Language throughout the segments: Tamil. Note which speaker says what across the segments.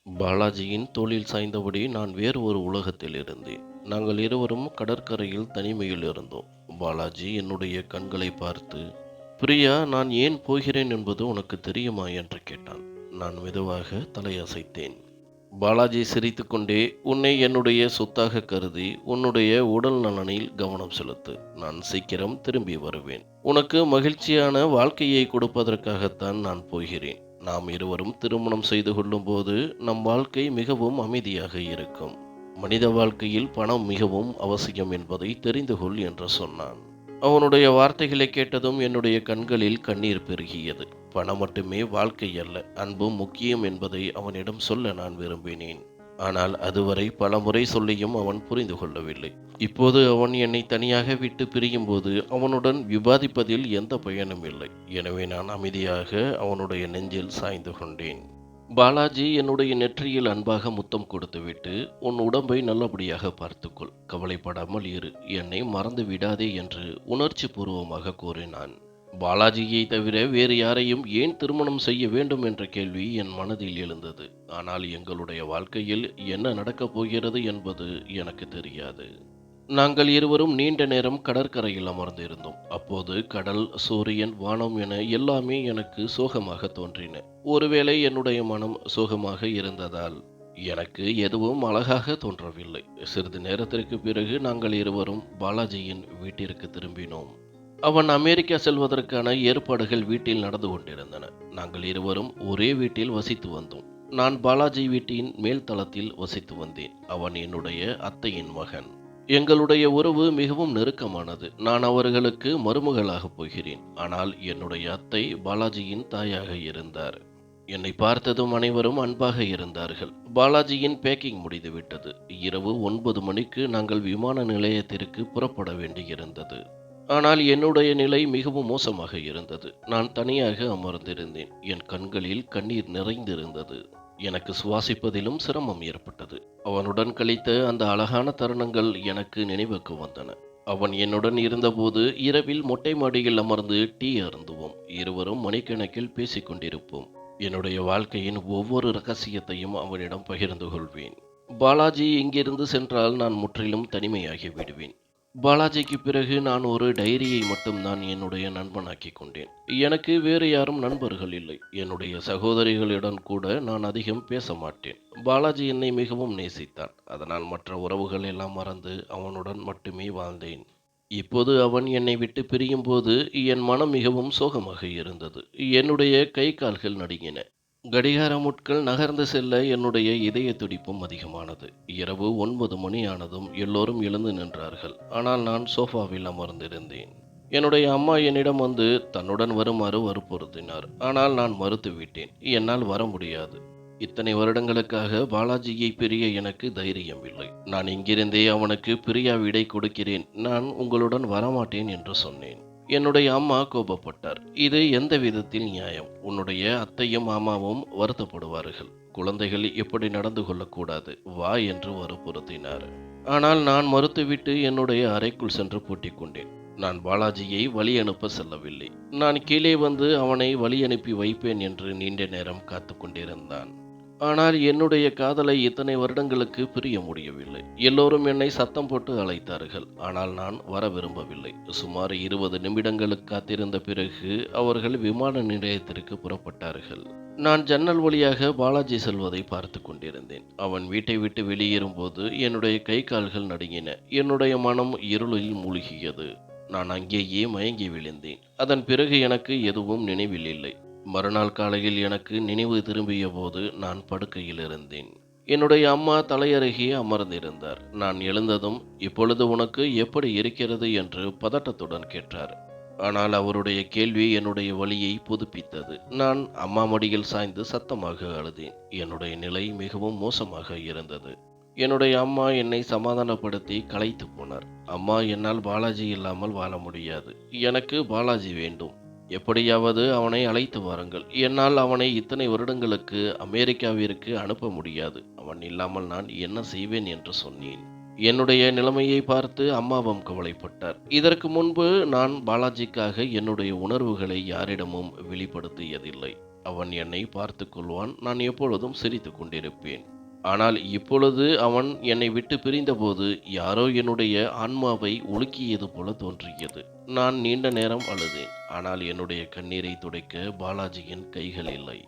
Speaker 1: பாலாஜியின் தோளில் சாய்ந்தபடி நான் வேறு ஒரு உலகத்தில் இருந்தேன். நாங்கள் இருவரும் கடற்கரையில் தனிமையில் இருந்தோம். பாலாஜி என்னுடைய கண்களை பார்த்து, "பிரியா, நான் ஏன் போகிறேன் என்பது உனக்கு தெரியுமா?" என்று கேட்டான். நான் மெதுவாக தலையசைத்தேன். பாலாஜி சிரித்துக்கொண்டே, "உன்னை என்னுடைய சொத்தாக கருதி உன்னுடைய உடல் நலனில் கவனம் செலுத்து. நான் சீக்கிரம் திரும்பி வருவேன். உனக்கு மகிழ்ச்சியான வாழ்க்கையை கொடுப்பதற்காகத்தான் நான் போகிறேன். நாம் இருவரும் திருமணம் செய்து கொள்ளும்போது நம் வாழ்க்கை மிகவும் அமைதியாக இருக்கும். மனித வாழ்க்கையில் பணம் மிகவும் அவசியம் என்பதை தெரிந்து கொள்" என்று சொன்னான். அவனுடைய வார்த்தைகளை கேட்டதும் என்னுடைய கண்களில் கண்ணீர் பெருகியது. பணம் மட்டுமே வாழ்க்கை அல்ல, அன்பும் முக்கியம் என்பதை அவனிடம் சொல்ல நான் விரும்பினேன். ஆனால் அதுவரை பலமுறை சொல்லியும் அவன் புரிந்து கொள்ளவில்லை. இப்போது அவன் என்னை தனியாக விட்டு பிரியும்போது அவனுடன் விவாதிப்பதில் எந்த பயனும் இல்லை. எனவே நான் அமைதியாக அவனுடைய நெஞ்சில் சாய்ந்து கொண்டேன். பாலாஜி என்னுடைய நெற்றியில் அன்பாக முத்தம் கொடுத்துவிட்டு, "உன் உடம்பை நல்லபடியாக பார்த்துக்கொள். கவலைப்படாமல் இரு. என்னை மறந்து விடாதே" என்று உணர்ச்சி பூர்வமாக கூறினான். பாலாஜியை தவிர வேறு யாரையும் ஏன் திருமணம் செய்ய வேண்டும் என்ற கேள்வி என் மனதில் எழுந்தது. ஆனால் எங்களுடைய வாழ்க்கையில் என்ன நடக்கப் போகிறது என்பது எனக்கு தெரியாது. நாங்கள் இருவரும் நீண்ட நேரம் கடற்கரையில் அமர்ந்திருந்தோம். அப்போது கடல், சூரியன், வானம் என எல்லாமே எனக்கு சோகமாக தோன்றின. ஒருவேளை என்னுடைய மனம் சோகமாக இருந்ததால் எனக்கு எதுவும் அழகாக தோன்றவில்லை. சிறிது நேரத்திற்கு பிறகு நாங்கள் இருவரும் பாலாஜியின் வீட்டிற்கு திரும்பினோம். அவன் அமெரிக்கா செல்வதற்கான ஏற்பாடுகள் வீட்டில் நடந்து கொண்டிருந்தன. நாங்கள் இருவரும் ஒரே வீட்டில் வசித்து வந்தோம். நான் பாலாஜி வீட்டின் மேல் தளத்தில் வசித்து வந்தேன். அவன் என்னுடைய அத்தையின் மகன். எங்களுடைய உறவு மிகவும் நெருக்கமானது. நான் அவர்களுக்கு மருமகளாகப் போகிறேன். ஆனால் என்னுடைய அத்தை பாலாஜியின் தாயாக இருந்தார். என்னை பார்த்ததும் அனைவரும் அன்பாக இருந்தார்கள். பாலாஜியின் பேக்கிங் முடிந்துவிட்டது. இரவு 9 மணிக்கு நாங்கள் விமான நிலையத்திற்கு புறப்பட வேண்டியிருந்தது. ஆனால் என்னுடைய நிலை மிகவும் மோசமாக இருந்தது. நான் தனியாக அமர்ந்திருந்தேன். என் கண்களில் கண்ணீர் நிறைந்திருந்தது. எனக்கு சுவாசிப்பதிலும் சிரமம் ஏற்பட்டது. அவனுடன் கழித்த அந்த அழகான தருணங்கள் எனக்கு நினைவுக்கு வந்தன. அவன் என்னுடன் இருந்தபோது இரவில் மொட்டை மாடியில் அமர்ந்து டீ அருந்துவோம். இருவரும் மணிக்கணக்கில் பேசிக் கொண்டிருப்போம். என்னுடைய வாழ்க்கையின் ஒவ்வொரு ரகசியத்தையும் அவனிடம் பகிர்ந்து கொள்வேன். பாலாஜி இங்கிருந்து சென்றால் நான் முற்றிலும் தனிமையாகி விடுவேன். பாலாஜிக்கு பிறகு நான் ஒரு டைரியை மட்டும்தான் என்னுடைய நண்பனாக்கி கொண்டேன். எனக்கு வேறு யாரும் நண்பர்கள் இல்லை. என்னுடைய சகோதரிகளுடன் கூட நான் அதிகம் பேச மாட்டேன். பாலாஜி என்னை மிகவும் நேசித்தான். அதனால் மற்ற உறவுகள் எல்லாம் மறந்து அவனுடன் மட்டுமே வாழ்ந்தேன். இப்போது அவன் என்னை விட்டு பிரியும் போது என் மனம் மிகவும் சோகமாக இருந்தது. என்னுடைய கை கால்கள் நடுங்கின. கடிகார முட்கள் நகர்ந்து செல்ல என்னுடைய இதய துடிப்பும் அதிகமானது. இரவு 9 மணி ஆனதும் எல்லோரும் எழுந்து நின்றார்கள். ஆனால் நான் சோஃபாவில் அமர்ந்திருந்தேன். என்னுடைய அம்மா என்னிடம் வந்து தன்னுடன் வருமாறு வற்புறுத்தினார். ஆனால் நான் மறுத்துவிட்டேன். என்னால் வர முடியாது. இத்தனை வருடங்களுக்காக பாலாஜியை பிரிய எனக்கு தைரியம் இல்லை. நான் இங்கிருந்தே அவனுக்கு பிரியா விடை கொடுக்கிறேன். நான் உங்களுடன் வரமாட்டேன் என்று சொன்னேன். என்னுடைய அம்மா கோபப்பட்டார். "இது எந்த விதத்தில் நியாயம்? உன்னுடைய அத்தையும் மாமாவும் வருத்தப்படுவார்கள். குழந்தைகள் இப்படி நடந்து கொள்ளக்கூடாது. வா" என்று வற்புறுத்தினார். ஆனால் நான் மறுத்துவிட்டு என்னுடைய அறைக்குள் சென்று பூட்டிக் கொண்டேன். நான் பாலாஜியை வழி அனுப்ப செல்லவில்லை. நான் கீழே வந்து அவனை வழி அனுப்பி வைப்பேன் என்று நீண்ட நேரம் காத்து கொண்டிருந்தான். ஆனால் என்னுடைய காதலை இத்தனை வருடங்களுக்கு பிரிய முடியவில்லை. எல்லோரும் என்னை சத்தம் போட்டு அழைத்தார்கள். ஆனால் நான் வர விரும்பவில்லை. சுமார் 20 நிமிடங்களுக்கு காத்திருந்த பிறகு அவர்கள் விமான நிலையத்திற்கு புறப்பட்டார்கள். நான் ஜன்னல் வழியாக பாலாஜி செல்வதை பார்த்து கொண்டிருந்தேன். அவன் வீட்டை விட்டு வெளியேறும்போது என்னுடைய கை கால்கள் நடுங்கின. என்னுடைய மனம் இருளில் மூழ்கியது. நான் அங்கேயே மயங்கி விழுந்தேன். அதன் பிறகு எனக்கு எதுவும் நினைவில் இல்லை. மறுநாள் காலையில் எனக்கு நினைவு திரும்பிய போது நான் படுக்கையில் இருந்தேன். என்னுடைய அம்மா தலையருகே அமர்ந்திருந்தார். நான் எழுந்ததும், "இப்பொழுது உனக்கு எப்படி இருக்கிறது?" என்று பதட்டத்துடன் கேட்டார். ஆனால் அவருடைய கேள்வி என்னுடைய வலியை புதுப்பித்தது. நான் அம்மா மடியில் சாய்ந்து சத்தமாக அழுதேன். என்னுடைய நிலை மிகவும் மோசமாக இருந்தது. என்னுடைய அம்மா என்னை சமாதானப்படுத்தி கலைத்து போனார். "அம்மா, என்னால் பாலாஜி இல்லாமல் வாழ முடியாது. எனக்கு பாலாஜி வேண்டும். எப்படியாவது அவனை அழைத்து வாருங்கள். என்னால் அவனை இத்தனை வருடங்களுக்கு அமெரிக்காவிற்கு அனுப்ப முடியாது. அவன் இல்லாமல் நான் என்ன செய்வேன்" என்று சொன்னேன். என்னுடைய நிலைமையை பார்த்து அம்மாவும் கவலைப்பட்டார். இதற்கு முன்பு நான் பாலாஜிக்காக என்னுடைய உணர்வுகளை யாரிடமும் வெளிப்படுத்தியதில்லை. அவன் என்னை பார்த்து கொள்வான், நான் எப்பொழுதும் சிரித்து கொண்டிருப்பேன். ஆனால் இப்பொழுது அவன் என்னை விட்டு பிரிந்தபோது யாரோ என்னுடைய ஆன்மாவை உலுக்கியது போல தோன்றியது. நான் நீண்ட நேரம் அழுதேன். ஆனால் என்னுடைய கண்ணீரை துடைக்க பாலாஜியின் கைகள் இல்லை.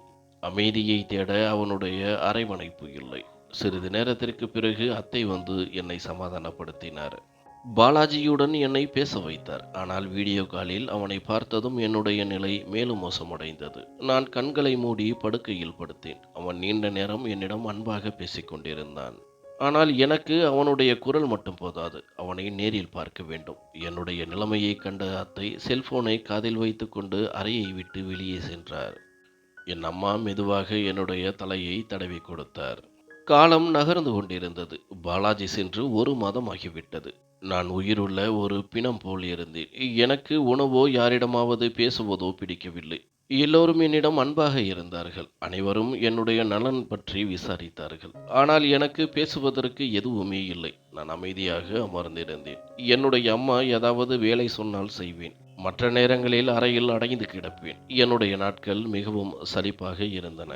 Speaker 1: அமைதியை தேட அவனுடைய அரவணைப்பு இல்லை. சிறிது நேரத்திற்கு பிறகு அத்தை வந்து என்னை சமாதானப்படுத்தினார். பாலாஜியுடன் என்னை பேச வைத்தார். ஆனால் வீடியோ காலில் அவனை பார்த்ததும் என்னுடைய நிலை மேலும் மோசமடைந்தது. நான் கண்களை மூடி படுக்கையில் படுத்தேன். அவன் நீண்ட நேரம் என்னிடம் அன்பாக பேசிக் கொண்டிருந்தான். ஆனால் எனக்கு அவனுடைய குரல் மட்டும் போதாது, அவனை நேரில் பார்க்க வேண்டும். என்னுடைய நிலைமையை கண்ட அத்தை செல்போனை காதில் வைத்து கொண்டு அறையை விட்டு வெளியே சென்றார். என் அம்மா மெதுவாக என்னுடைய தலையை தடவி கொடுத்தார். காலம் நகர்ந்து கொண்டிருந்தது. பாலாஜி சென்று 1 மாதம் ஆகிவிட்டது. நான் உயிருள்ள ஒரு பிணம் போல் இருந்தேன். எனக்கு உணவோ யாரிடமாவது பேசுவதோ பிடிக்கவில்லை. எல்லோரும் என்னிடம் அன்பாக இருந்தார்கள். அனைவரும் என்னுடைய நலன் பற்றி விசாரித்தார்கள். ஆனால் எனக்கு பேசுவதற்கு எதுவுமே இல்லை. நான் அமைதியாக அமர்ந்திருந்தேன். என்னுடைய அம்மா ஏதாவது வேலை சொன்னால் செய்வேன். மற்ற நேரங்களில் அறையில் அடைந்து கிடப்பேன். என்னுடைய நாட்கள் மிகவும் சலிப்பாக இருந்தன.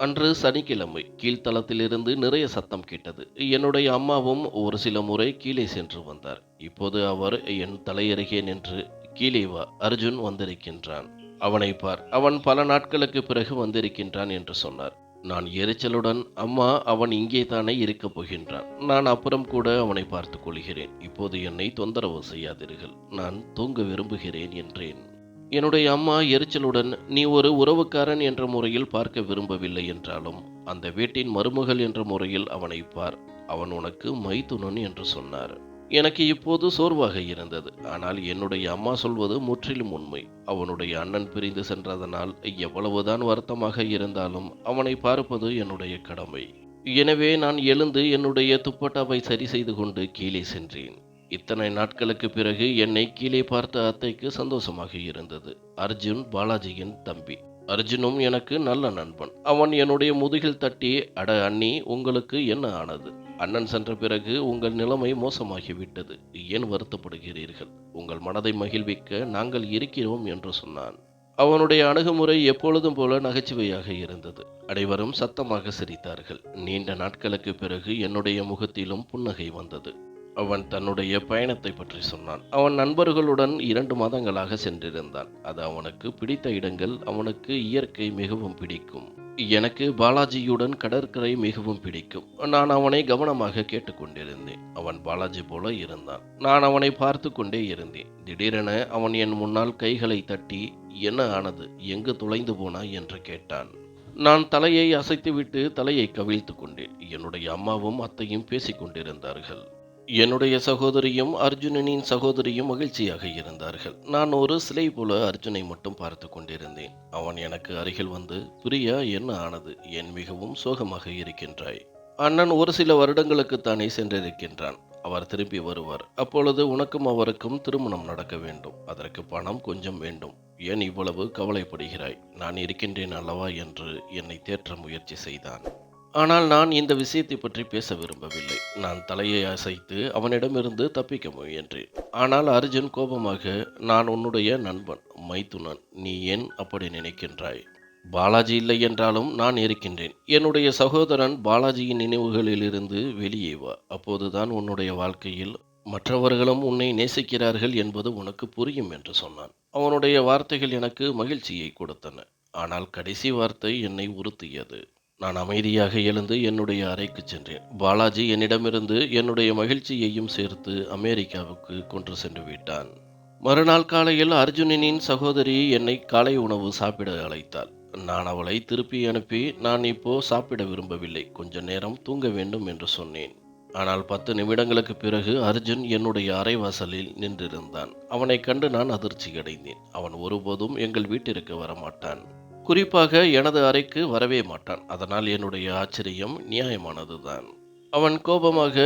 Speaker 1: அன்று சனிக்கிழமை. கீழ்த்தளத்திலிருந்து நிறைய சத்தம் கேட்டது. என்னுடைய அம்மாவும் ஒரு சில முறை கீழே சென்று வந்தார். இப்போது அவர் என் தலையருகே நின்று, "கீழே வா, அர்ஜுன் வந்திருக்கின்றான். அவனை பார். அவன் பல நாட்களுக்கு பிறகு வந்திருக்கின்றான்" என்று சொன்னார். நான் எரிச்சலுடன், "அம்மா, அவன் இங்கே தானே இருக்கப் போகின்றான். நான் அப்புறம் கூட அவனை பார்த்துக் கொள்கிறேன். இப்போது என்னை தொந்தரவு செய்யாதீர்கள். நான் தூங்க விரும்புகிறேன்" என்றேன். என்னுடைய அம்மா எரிச்சலுடன், "நீ ஒரு உறவுக்காரன் என்ற முறையில் பார்க்க விரும்பவில்லை என்றாலும் அந்த வீட்டின் மருமகள் என்ற முறையில் அவனை பார். அவன் உனக்கு மைத்துனன்" என்று சொன்னார். எனக்கு இப்போது சோர்வாக இருந்தது. ஆனால் என்னுடைய அம்மா சொல்வது முற்றிலும் உண்மை. அவனுடைய அண்ணன் பிரிந்து சென்றதனால் எவ்வளவுதான் வருத்தமாக இருந்தாலும் அவனை பார்ப்பது என்னுடைய கடமை. எனவே நான் எழுந்து என்னுடைய துப்பட்டாவை சரி செய்து கொண்டு கீழே சென்றேன். இத்தனை நாட்களுக்கு பிறகு என்னை கீழே பார்த்த அத்தைக்கு சந்தோஷமாக இருந்தது. அர்ஜுன் பாலாஜியின் தம்பி. அர்ஜுனும் எனக்கு நல்ல நண்பன். அவன் என்னுடைய முதுகில் தட்டி, "அட அண்ணி, உங்களுக்கு என்ன ஆனது? அண்ணன் சென்ற பிறகு உங்கள் நிலைமை மோசமாகிவிட்டது. ஏன் வருத்தப்படுகிறீர்கள்? உங்கள் மனதை மகிழ்விக்க நாங்கள் இருக்கிறோம்" என்று சொன்னான். அவனுடைய அணுகுமுறை எப்பொழுதும் போல நகைச்சுவையாக இருந்தது. அனைவரும் சத்தமாக சிரித்தார்கள். நீண்ட நாட்களுக்கு பிறகு என்னுடைய முகத்திலும் புன்னகை வந்தது. அவன் தன்னுடைய பயணத்தை பற்றி சொன்னான். அவன் நண்பர்களுடன் 2 மாதங்களாக சென்றிருந்தான். அது அவனுக்கு பிடித்த இடங்கள். அவனுக்கு இயற்கை மிகவும் பிடிக்கும். எனக்கு பாலாஜியுடன் கடற்கரை மிகவும் பிடிக்கும். நான் அவனை கவனமாக கேட்டுக்கொண்டிருந்தேன். அவன் பாலாஜி போல இருந்தான். நான் அவனை பார்த்து கொண்டே இருந்தேன். திடீரென அவன் என் முன்னால் கைகளை தட்டி, "என்ன ஆனது? எங்கு தொலைந்து போனாய்?" என்று கேட்டான். நான் தலையை அசைத்துவிட்டு தலையை கவிழ்த்து கொண்டேன். என்னுடைய அம்மாவும் அத்தையும் பேசிக் கொண்டிருந்தார்கள். என்னுடைய சகோதரியும் அர்ஜுனனின் சகோதரியும் மகிழ்ச்சியாக இருந்தார்கள். நான் ஒரு சிலை போல அர்ஜுனை மட்டும் பார்த்து கொண்டிருந்தேன். அவன் எனக்கு அருகில் வந்து, "பிரியா, என்ன ஆனது? ஏன் மிகவும் சோகமாக இருக்கின்றாய்? அண்ணன் ஒரு சில வருடங்களுக்குத்தானே சென்றிருக்கின்றான். அவர் திரும்பி வருவார். அப்பொழுது உனக்கும் அவருக்கும் திருமணம் நடக்க வேண்டும். அதற்கு பணம் கொஞ்சம் வேண்டும். ஏன் இவ்வளவு கவலைப்படுகிறாய்? நான் இருக்கின்றேன் அல்லவா" என்று என்னை தேற்ற முயற்சி செய்தான். ஆனால் நான் இந்த விஷயத்தை பற்றி பேச விரும்பவில்லை. நான் தலையை அசைத்து அவனிடமிருந்து தப்பிக்க முயன்றேன். ஆனால் அர்ஜுன் கோபமாக, "நான் உன்னுடைய நண்பன், மைத்துனன். நீ ஏன் அப்படி நினைக்கின்றாய்? பாலாஜி இல்லை என்றாலும் நான் இருக்கின்றேன். என்னுடைய சகோதரன் பாலாஜியின் நினைவுகளிலிருந்து வெளியே வா. அப்போதுதான் உன்னுடைய வாழ்க்கையில் மற்றவர்களும் உன்னை நேசிக்கிறார்கள் என்பது உனக்கு புரியும்" என்று சொன்னான். அவனுடைய வார்த்தைகள் எனக்கு மகிழ்ச்சியை கொடுத்தன. ஆனால் கடைசி வார்த்தை என்னை உறுத்தியது. நான் அமைதியாக எழுந்து என்னுடைய அறைக்கு சென்றேன். பாலாஜி என்னிடமிருந்து என்னுடைய மகிழ்ச்சியையும் சேர்த்து அமெரிக்காவுக்கு கொண்டு சென்று விட்டான். மறுநாள் காலையில் அர்ஜுனனின் சகோதரி என்னை காலை உணவு சாப்பிட அழைத்தாள். நான் அவளை திருப்பி அனுப்பி, "நான் இப்போ சாப்பிட விரும்பவில்லை, கொஞ்ச நேரம் தூங்க வேண்டும்" என்று சொன்னேன். ஆனால் 10 நிமிடங்களுக்கு பிறகு அர்ஜுன் என்னுடைய அறைவாசலில் நின்றிருந்தான். அவனை கண்டு நான் அதிர்ச்சி அடைந்தேன். அவன் ஒருபோதும் எங்கள் வீட்டிற்கு வரமாட்டான். குறிப்பாக எனது அறைக்கு வரவே மாட்டான். அதனால் என்னுடைய ஆச்சரியம் நியாயமானதுதான். அவன் கோபமாக,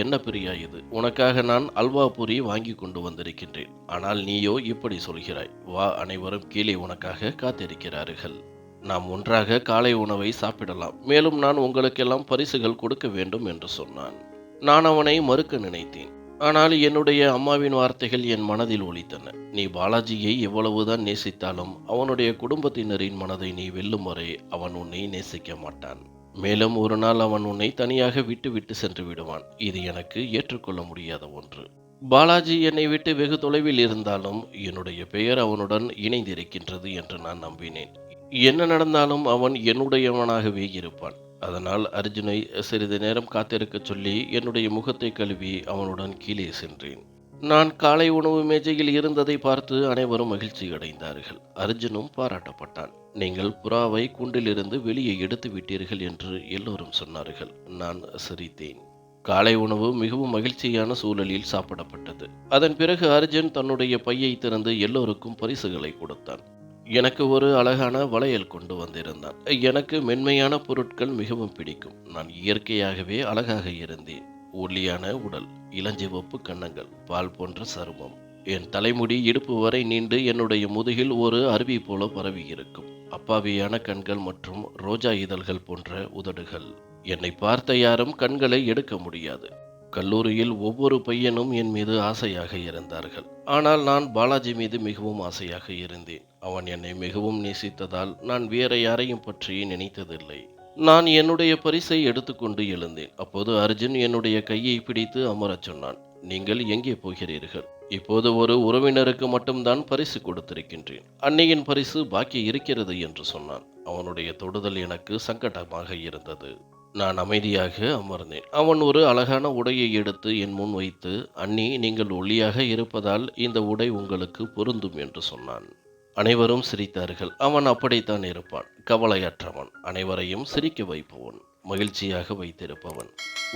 Speaker 1: "என்ன பிரியா இது? உனக்காக நான் அல்வா பூரி வாங்கி கொண்டு வந்திருக்கின்றேன். ஆனால் நீயோ இப்படி சொல்கிறாய். வா, அனைவரும் கீழே உனக்காக காத்திருக்கிறார்கள். நாம் ஒன்றாக காலை உணவை சாப்பிடலாம். மேலும் நான் உங்களுக்கெல்லாம் பரிசுகள் கொடுக்க வேண்டும்" என்று சொன்னான். நான் அவனை மறுக்க நினைத்தேன். ஆனால் என்னுடைய அம்மாவின் வார்த்தைகள் என் மனதில் ஒலித்தன. நீ பாலாஜியை எவ்வளவுதான் நேசித்தாலும் அவனுடைய குடும்பத்தினரின் மனதை நீ வெல்லும் வரை அவன் உன்னை நேசிக்க மாட்டான். மேலும் ஒரு நாள் அவன் உன்னை தனியாக விட்டு விட்டு சென்று விடுவான். இது எனக்கு ஏற்றுக்கொள்ள முடியாத ஒன்று. பாலாஜி என்னை விட்டு வெகு தொலைவில் இருந்தாலும் என்னுடைய பெயர் அவனுடன் இணைந்திருக்கின்றது என்று நான் நம்பினேன். என்ன நடந்தாலும் அவன் என்னுடையவனாகவே இருப்பான். அதனால் அர்ஜுனை சிறிது நேரம் காத்திருக்கச் சொல்லி என்னுடைய முகத்தை கழுவி அவனுடன் கீழே சென்றேன். நான் காலை உணவு மேஜையில் இருந்ததை பார்த்து அனைவரும் மகிழ்ச்சி அடைந்தார்கள். அர்ஜுனும் பாராட்டப்பட்டான். நீங்கள் புறாவை கூண்டிலிருந்து வெளியே எடுத்து விட்டீர்கள் என்று எல்லோரும் சொன்னார்கள். நான் சிரித்தேன். காலை உணவு மிகவும் மகிழ்ச்சியான சூழலில் சாப்பிடப்பட்டது. அதன் பிறகு அர்ஜுன் தன்னுடைய பையை திறந்து எல்லோருக்கும் பரிசுகளை கொடுத்தான். எனக்கு ஒரு அழகான வளையல் கொண்டு வந்திருந்தான். எனக்கு மென்மையான பொருட்கள் மிகவும் பிடிக்கும். நான் இயற்கையாகவே அழகாக இருந்தேன். ஒல்லியான உடல், இளஞ்சிவப்பு கன்னங்கள், பால் போன்ற சருமம். என் தலைமுடி இடுப்பு வரை நீண்டு என்னுடைய முதுகில் ஒரு அருவி போல பரவி இருக்கும். அப்பாவியான கண்கள் மற்றும் ரோஜா இதழ்கள் போன்ற உதடுகள். என்னை பார்த்த யாரும் கண்களை எடுக்க முடியாது. கல்லூரியில் ஒவ்வொரு பையனும் என் மீது ஆசையாக இருந்தார்கள். ஆனால் நான் பாலாஜி மீது மிகவும் ஆசையாக இருந்தேன். அவன் என்னை மிகவும் நேசித்ததால் நான் வேற யாரையும் பற்றி நினைத்ததில்லை. நான் என்னுடைய பரிசை எடுத்துக்கொண்டு எழுந்தேன். அப்போது அர்ஜுன் என்னுடைய கையை பிடித்து அமரச் சொன்னான். நீங்கள் எங்கே போகிறீர்கள்? இப்போது ஒரு உறவினருக்கு மட்டும்தான் பரிசு கொடுத்திருக்கின்றேன். அன்னையின் பரிசு பாக்கி இருக்கிறது என்று சொன்னான். அவனுடைய தொடுதல் எனக்கு சங்கடமாக இருந்தது. நான் அமைதியாக அமர்ந்தேன். அவன் ஒரு அழகான உடையை எடுத்து என் முன் வைத்து, அண்ணி, நீங்கள் ஒல்லியாக இருப்பதால் இந்த உடை உங்களுக்கு பொருந்தும் என்று சொன்னான். அனைவரும் சிரித்தார்கள். அவன் அப்படித்தான் இருப்பான். கவலையற்றவன், அனைவரையும் சிரிக்க வைப்பவன், மகிழ்ச்சியாக வைத்திருப்பவன்.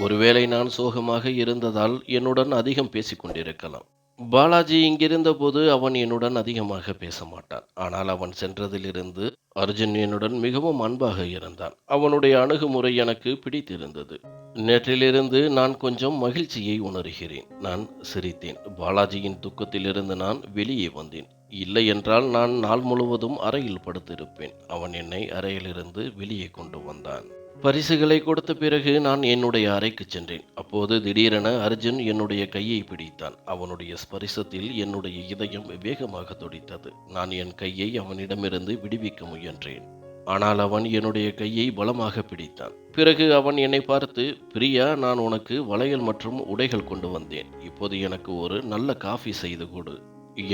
Speaker 1: ஒருவேளை நான் சோகமாக இருந்ததால் என்னுடன் அதிகம் பேசிக்கொண்டிருக்கலாம். பாலாஜி இங்கிருந்த போது அவன் என்னுடன் அதிகமாக பேச மாட்டான். ஆனால் அவன் சென்றதிலிருந்து அர்ஜுன் என்னுடன் மிகவும் அன்பாக இருந்தான். அவனுடைய அணுகுமுறை எனக்கு பிடித்திருந்தது. நேற்றிலிருந்து நான் கொஞ்சம் மகிழ்ச்சியை உணர்கிறேன். நான் சிரித்தேன். பாலாஜியின் துக்கத்திலிருந்து நான் வெளியே வந்தேன். இல்லை என்றால் நான் நாள் முழுவதும் அறையில் படுத்திருப்பேன். அவன் என்னை அறையிலிருந்து வெளியே கொண்டு வந்தான். பரிசுகளை கொடுத்த பிறகு நான் என்னுடைய அறைக்கு சென்றேன். அப்போது திடீரென அர்ஜுன் என்னுடைய கையை பிடித்தான். அவனுடைய ஸ்பரிசத்தில் என்னுடைய இதயம் வேகமாக துடித்தது. நான் என் கையை அவனிடமிருந்து விடுவிக்க முயன்றேன். ஆனால் அவன் என்னுடைய கையை பலமாக பிடித்தான். பிறகு அவன் என்னை பார்த்து, பிரியா, நான் உனக்கு வளையல் மற்றும் உடைகள் கொண்டு வந்தேன். இப்போது எனக்கு ஒரு நல்ல காஃபி செய்து கொடு.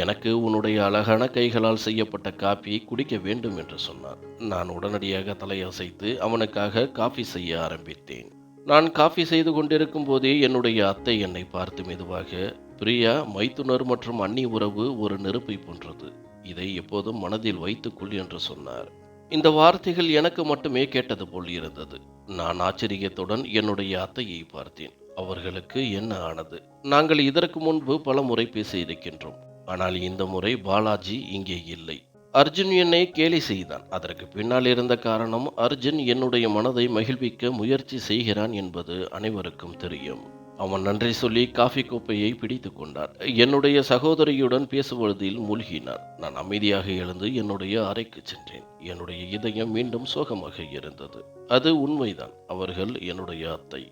Speaker 1: எனக்கு உன்னுடைய அழகான கைகளால் செய்யப்பட்ட காபி குடிக்க வேண்டும் என்று சொன்னான். நான் உடனடியாக தலையசைத்து அவனுக்காக காஃபி செய்ய ஆரம்பித்தேன். நான் காஃபி செய்து கொண்டிருக்கும் போதே என்னுடைய அத்தை என்னை பார்த்து மெதுவாக, பிரியா, மைத்துனர் மற்றும் அண்ணி உறவு ஒரு நெருப்பை போன்றது. இதை எப்போதும் மனதில் வைத்துக்கொள் என்று சொன்னார். இந்த வார்த்தைகள் எனக்கு மட்டுமே கேட்டது போல் இருந்தது. நான் ஆச்சரியத்துடன் என்னுடைய அத்தையை பார்த்தேன். அவர்களுக்கு என்ன ஆனது? நாங்கள் இதற்கு முன்பு பல முறை பேசியிருக்கின்றோம். ஆனால் இந்த முறை பாலாஜி இங்கே இல்லை. அர்ஜுன் என்னை கேலி செய்தான். அதற்கு பின்னால் இருந்த காரணம், அர்ஜுன் என்னுடைய மனதை மகிழ்விக்க முயற்சி செய்கிறான் என்பது அனைவருக்கும் தெரியும். அவன் நன்றி சொல்லி காஃபி கோப்பையை பிடித்து கொண்டான். என்னுடைய சகோதரியுடன் பேசுவதில் மூழ்கினான். நான் அமைதியாக எழுந்து என்னுடைய அறைக்கு சென்றேன். என்னுடைய இதயம் மீண்டும் சோகமாக இருந்தது. அது உண்மைதான், அவர்கள் என்னுடைய அத்தை.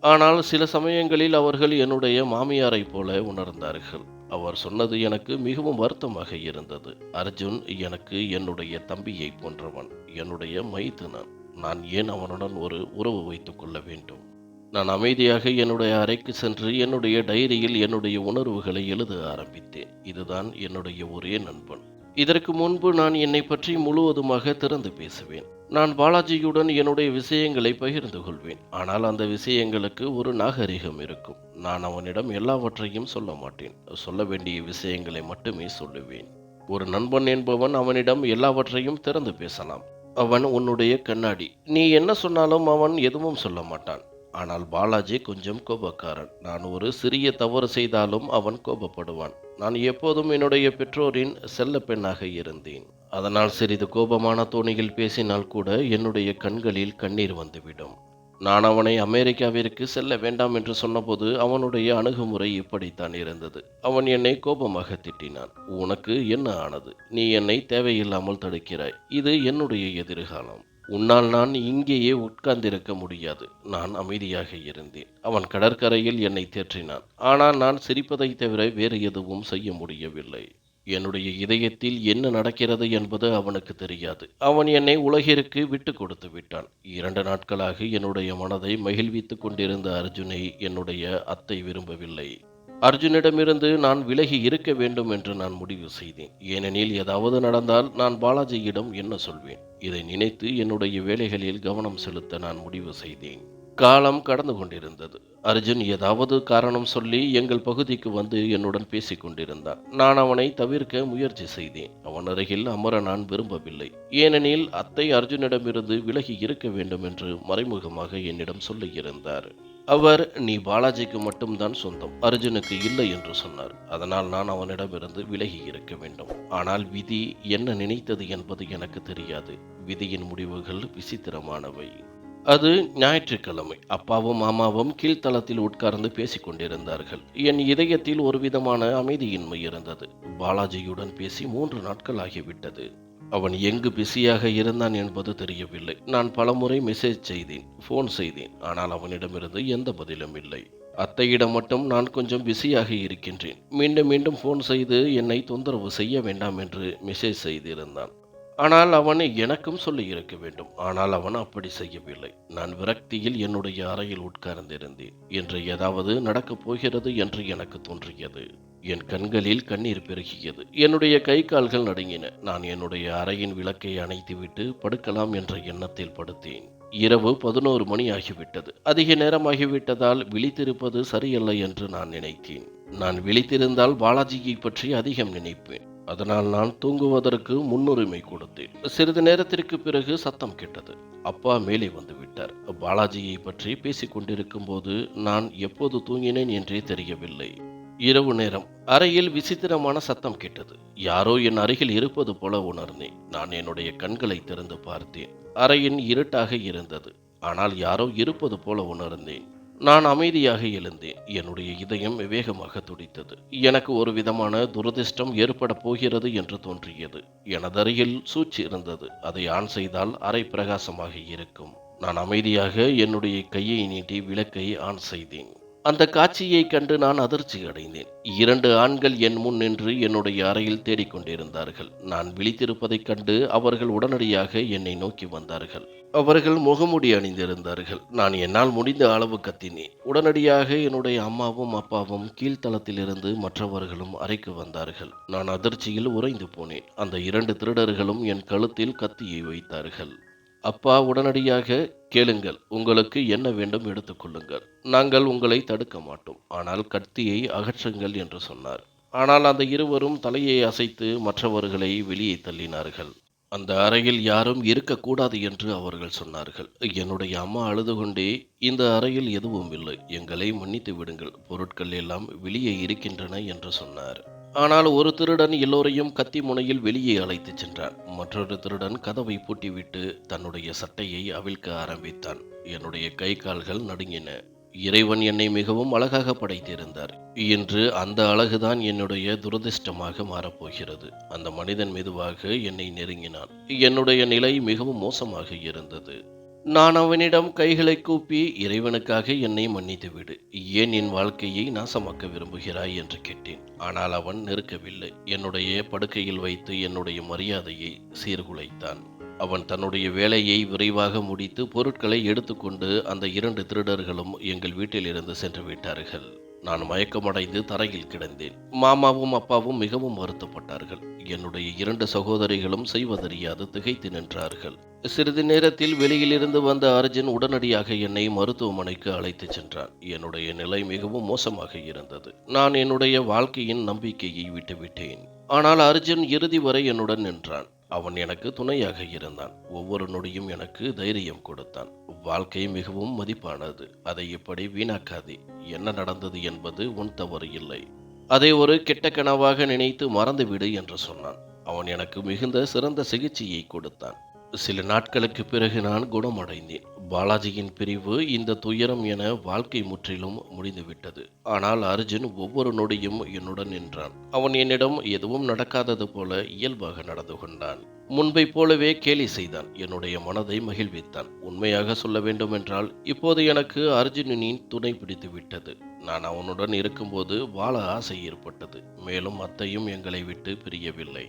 Speaker 1: ஆனால் சில சமயங்களில் அவர்கள் என்னுடைய மாமியாரை போல உணர்ந்தார்கள். அவர் சொன்னது எனக்கு மிகவும் வருத்தமாக இருந்தது. அர்ஜுன் எனக்கு என்னுடைய தம்பியை போன்றவன், என்னுடைய மைத்துனன். நான் ஏன் அவனுடன் ஒரு உறவு வைத்துக் கொள்ள வேண்டும்? நான் அமைதியாக என்னுடைய அறைக்கு சென்று என்னுடைய டைரியில் என்னுடைய உணர்வுகளை எழுத ஆரம்பித்தேன். இதுதான் என்னுடைய ஒரே நண்பன். இதற்கு முன்பு நான் என்னை பற்றி முழுவதுமாக திறந்து பேசுவேன். நான் பாலாஜியுடன் என்னுடைய விஷயங்களை பகிர்ந்து கொள்வேன். ஆனால் அந்த விஷயங்களுக்கு ஒரு நாகரிகம் இருக்கும். நான் அவனிடம் எல்லாவற்றையும் சொல்ல மாட்டேன். சொல்ல வேண்டிய விஷயங்களை மட்டுமே சொல்லுவேன். ஒரு நண்பன் என்பவன் அவனிடம் எல்லாவற்றையும் திறந்து பேசலாம். அவன் உன்னுடைய கண்ணாடி. நீ என்ன சொன்னாலும் அவன் எதுவும் சொல்ல மாட்டான். ஆனால் பாலாஜி கொஞ்சம் கோபக்காரன். நான் ஒரு சிறிய தவறு செய்தாலும் அவன் கோபப்படுவான். நான் எப்போதும் என்னுடைய பெற்றோரின் செல்ல பெண்ணாக இருந்தேன். அதனால் சிறிது கோபமான தோணியில் பேசினால் கூட என்னுடைய கண்களில் கண்ணீர் வந்துவிடும். நான் அவனை அமெரிக்காவிற்கு செல்ல வேண்டாம் என்று சொன்னபோது அவனுடைய அணுகுமுறை இப்படித்தான் இருந்தது. அவன் என்னை கோபமாக திட்டினான். உனக்கு என்ன ஆனது? நீ என்னை தேவையில்லாமல் தடுக்கிறாய். இது என்னுடைய எதிர்காலம். உன்னால் நான் இங்கேயே உட்கார்ந்திருக்க முடியாது. நான் அமைதியாக இருந்தேன். அவன் கடற்கரையில் என்னை தேற்றினான். ஆனால் நான் சிரிப்பதைத் தவிர வேறு எதுவும் செய்ய முடியவில்லை. என்னுடைய இதயத்தில் என்ன நடக்கிறது என்பது அவனுக்கு தெரியாது. அவன் என்னை உலகிற்கு விட்டு கொடுத்து விட்டான். 2 நாட்களாக என்னுடைய மனதை மகிழ்வித்துக் கொண்டிருந்த அர்ஜுனை என்னுடைய அத்தை விரும்பவில்லை. அர்ஜுனிடமிருந்து நான் விலகி இருக்க வேண்டும் என்று நான் முடிவு செய்தேன். ஏனெனில் ஏதாவது நடந்தால் நான் பாலாஜியிடம் என்ன சொல்வேன்? இதை நினைத்து என்னுடைய வேலைகளில் கவனம் செலுத்த நான் முடிவு செய்தேன். காலம் கடந்து கொண்டிருந்தது. அர்ஜுன் ஏதாவது காரணம் சொல்லி எங்கள் பகுதிக்கு வந்து என்னுடன் பேசிக் கொண்டிருந்தான். நான் அவனை தவிர்க்க முயற்சி செய்தேன். அவன் அருகில் அமர நான் விரும்பவில்லை. ஏனெனில் அத்தை அர்ஜுனிடமிருந்து விலகி இருக்க வேண்டும் என்று மறைமுகமாக என்னிடம் சொல்லியிருந்தார். அவர், நீ பாலாஜிக்கு மட்டும்தான் சொந்தம், அர்ஜுனுக்கு இல்லை என்று சொன்னார். அதனால் நான் அவனிடமிருந்து விலகி இருக்க வேண்டும். ஆனால் விதி என்ன நினைத்தது என்பது எனக்கு தெரியாது. விதியின் முடிவுகள் விசித்திரமானவை. அது ஞாயிற்றுக்கிழமை. அப்பாவும் மாமாவும் கீழ்த்தளத்தில் உட்கார்ந்து பேசிக் கொண்டிருந்தார்கள். என் இதயத்தில் ஒரு விதமான அமைதியின்மை இருந்தது. பாலாஜியுடன் பேசி 3 நாட்கள் ஆகிவிட்டது. அவன் எங்கு பிஸியாக இருந்தான் என்பது தெரியவில்லை. நான் பலமுறை மெசேஜ் செய்தேன், ஃபோன் செய்தேன். ஆனால் அவனிடமிருந்து எந்த பதிலும் இல்லை. அத்தையிடம் மட்டும் நான் கொஞ்சம் பிஸியாக இருக்கின்றேன், மீண்டும் மீண்டும் ஃபோன் செய்து என்னை தொந்தரவு செய்ய வேண்டாம் என்று மெசேஜ் செய்திருந்தான். ஆனால் அவன் எனக்கும் சொல்லி இருக்க வேண்டும். ஆனால் அவன் அப்படி செய்யவில்லை. நான் விரக்தியில் என்னுடைய அறையில் உட்கார்ந்திருந்தேன். இன்று ஏதாவது நடக்கப் போகிறது என்று எனக்கு தோன்றியது. என் கண்களில் கண்ணீர் பெருகியது. என்னுடைய கை கால்கள் நடுங்கின. நான் என்னுடைய அறையின் விளக்கை அணைத்துவிட்டு படுக்கலாம் என்ற எண்ணத்தில் படுத்தேன். இரவு 11 மணி ஆகிவிட்டது. அதிக நேரமாகிவிட்டதால் விழித்திருப்பது சரியல்ல என்று நான் நினைத்தேன். நான் விழித்திருந்தால் பாலாஜியை பற்றி அதிகம் நினைப்பேன். அதனால் நான் தூங்குவதற்கு முன்னுரிமை கொடுத்தேன். சிறிது நேரத்திற்கு பிறகு சத்தம் கேட்டது. அப்பா மேலே வந்து விட்டார். பாலாஜியை பற்றி பேசிக் கொண்டிருக்கும் போது நான் எப்போது தூங்கினேன் என்றே தெரியவில்லை. இரவு நேரம். அறையில் விசித்திரமான சத்தம் கேட்டது. யாரோ என் அருகில் இருப்பது போல உணர்ந்தேன். நான் என்னுடைய கண்களை திறந்து பார்த்தேன். அறையின் இருட்டாக இருந்தது. ஆனால் யாரோ இருப்பது போல உணர்ந்தேன். நான் அமைதியாக எழுந்தேன். என்னுடைய இதயம் வேகமாக துடித்தது. எனக்கு ஒரு விதமான துரதிர்ஷ்டம் ஏற்பட போகிறது என்று தோன்றியது. எனது அருகில் சூழ்ச்சி இருந்தது. அதை ஆன் செய்தால் அறை பிரகாசமாக இருக்கும். நான் அமைதியாக என்னுடைய கையை நீட்டி விளக்கை ஆன் செய்தேன். அந்த காட்சியை கண்டு நான் அதிர்ச்சி அடைந்தேன். 2 ஆண்கள் என் முன் நின்று என்னுடைய அறையில் தேடிக்கொண்டிருந்தார்கள். நான் விழித்திருப்பதைக் கண்டு அவர்கள் உடனடியாக என்னை நோக்கி வந்தார்கள். அவர்கள் முகமூடி அணிந்திருந்தார்கள். நான் என்னால் முடிந்த அளவு கத்தினேன். உடனடியாக என்னுடைய அம்மாவும் அப்பாவும் கீழ்த்தளத்திலிருந்து மற்றவர்களும் அறைக்கு வந்தார்கள். நான் அதிர்ச்சியில் உறைந்து போனேன். அந்த 2 திருடர்களும் என் கழுத்தில் கத்தியை வைத்தார்கள். அப்பா உடனடியாக, கேளுங்கள், உங்களுக்கு என்ன வேண்டும் எடுத்துக்கொள்ளுங்கள், நாங்கள் உங்களை தடுக்க மாட்டோம், ஆனால் கத்தியை அகற்றுங்கள் என்று சொன்னார். ஆனால் அந்த இருவரும் தலையை அசைத்து மற்றவர்களை வெளியே தள்ளினார்கள். அந்த அறையில் யாரும் இருக்கக்கூடாது என்று அவர்கள் சொன்னார்கள். என்னுடைய அம்மா அழுது கொண்டே, இந்த அறையில் எதுவும் இல்லை, எங்களை மன்னித்து விடுங்கள், பொருட்கள் எல்லாம் வெளியே இருக்கின்றன என்று சொன்னார். ஆனால் ஒரு திருடன் எல்லோரையும் கத்தி முனையில் வெளியே அழைத்துச் சென்றான். மற்றொரு திருடன் கதவை பூட்டிவிட்டு தன்னுடைய சட்டையை அவிழ்க்க ஆரம்பித்தான். என்னுடைய கை கால்கள் நடுங்கின. இறைவன் என்னை மிகவும் அழகாக படைத்திருந்தார். இன்று அந்த அழகுதான் என்னுடைய துரதிர்ஷ்டமாக மாறப்போகிறது. அந்த மனிதன் மெதுவாக என்னை நெருங்கினான். என்னுடைய நிலை மிகவும் மோசமாக இருந்தது. நான் அவனிடம் கைகளை கூப்பி, இறைவனுக்காக என்னை மன்னித்துவிடு, ஏன் என் வாழ்க்கையை நாசமாக்க விரும்புகிறாய் என்று கேட்டேன். ஆனால் அவன் நிற்கவில்லை. என்னுடைய படுக்கையில் வைத்து என்னுடைய மரியாதையை சீர்குலைத்தான். அவன் தன்னுடைய வேலையை விரைவாக முடித்து பொருட்களை எடுத்துக்கொண்டு அந்த 2 திருடர்களும் எங்கள் வீட்டிலிருந்து சென்று விட்டார்கள். நான் மயக்கமடைந்து தரையில் கிடந்தேன். மாமாவும் அப்பாவும் மிகவும் வருத்தப்பட்டார்கள். என்னுடைய 2 சகோதரிகளும் செய்வதறியாது திகைத்து நின்றார்கள். சிறிது நேரத்தில் வெளியிலிருந்து வந்த அர்ஜுன் உடனடியாக என்னை மருத்துவமனைக்கு அழைத்துச் சென்றான். என்னுடைய நிலை மிகவும் மோசமாக இருந்தது. நான் என்னுடைய வாழ்க்கையின் நம்பிக்கையை விட்டுவிட்டேன். ஆனால் அர்ஜுன் இறுதி வரை என்னுடன் நின்றான். அவன் எனக்கு துணையாக இருந்தான். ஒவ்வொரு நொடியும் எனக்கு தைரியம் கொடுத்தான். வாழ்க்கை மிகவும் மதிப்பானது, அதை இப்படி வீணாக்காதே. என்ன நடந்தது என்பது உன் தவறு இல்லை. அதை ஒரு கெட்ட கனவாக நினைத்து மறந்துவிடு என்று சொன்னான். அவன் எனக்கு மிகுந்த சிறந்த சிகிச்சையை கொடுத்தான். சில நாட்களுக்கு பிறகு நான் குணமடைந்தேன். பாலாஜியின் பிரிவு இந்த துயரம் என வாழ்க்கை முற்றிலும் முடிந்துவிட்டது. ஆனால் அர்ஜுன் ஒவ்வொரு நொடியும் என்னுடன் நின்றான். அவன் என்னிடம் எதுவும் நடக்காதது போல இயல்பாக நடந்து கொண்டான். முன்பை போலவே கேலி செய்தான். என்னுடைய மனதை மகிழ்வித்தான். உண்மையாக சொல்ல வேண்டுமென்றால் இப்போது எனக்கு அர்ஜுனனின் துணை பிடித்து விட்டது. நான் அவனுடன் இருக்கும்போது வாழ ஆசை ஏற்பட்டது. மேலும் அத்தையும் எங்களை விட்டு பிரியவில்லை.